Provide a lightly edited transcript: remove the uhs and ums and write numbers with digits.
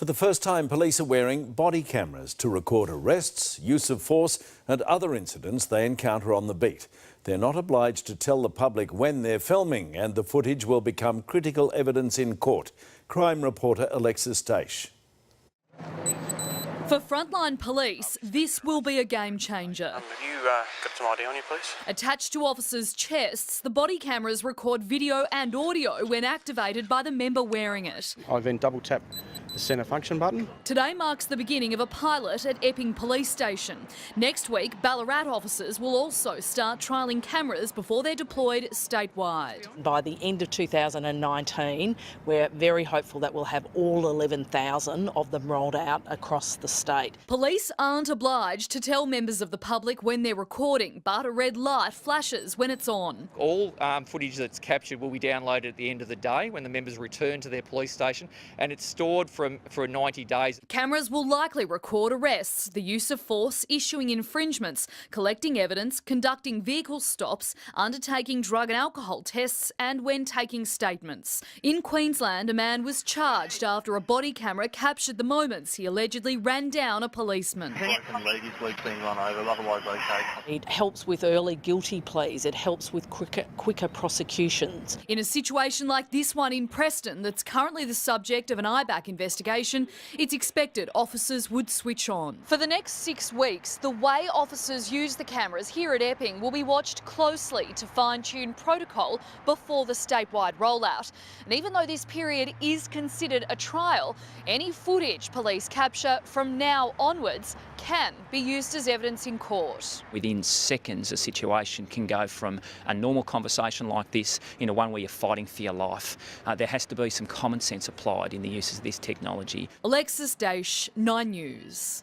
For the first time, police are wearing body cameras to record arrests, use of force and other incidents they encounter on the beat. They're not obliged to tell the public when they're filming, and the footage will become critical evidence in court. Crime reporter Alexis Daish. For frontline police, this will be a game changer. Have you got some ID on you, please? Attached to officers' chests, the body cameras record video and audio when activated by the member wearing it. I've then double tapped the centre function button. Today marks the beginning of a pilot at Epping Police Station. Next week, Ballarat officers will also start trialling cameras before they're deployed statewide. By the end of 2019, we're very hopeful that we'll have all 11,000 of them rolled out across the state. Police aren't obliged to tell members of the public when they're recording, but a red light flashes when it's on. All footage that's captured will be downloaded at the end of the day when the members return to their police station, and it's stored for 90 days. Cameras will likely record arrests, the use of force, issuing infringements, collecting evidence, conducting vehicle stops, undertaking drug and alcohol tests, and when taking statements. In Queensland, a man was charged after a body camera captured the moments he allegedly ran down a policeman. It helps with early guilty pleas. It helps with quicker prosecutions. In a situation like this one in Preston that's currently the subject of an IBAC investigation, it's expected officers would switch on. For the next 6 weeks, the way officers use the cameras here at Epping will be watched closely to fine-tune protocol before the statewide rollout. And even though this period is considered a trial, any footage police capture from now onwards can be used as evidence in court. Within seconds, a situation can go from a normal conversation like this into one where you're fighting for your life. There has to be some common sense applied in the use of this technology. Alexis Daish, 9 News.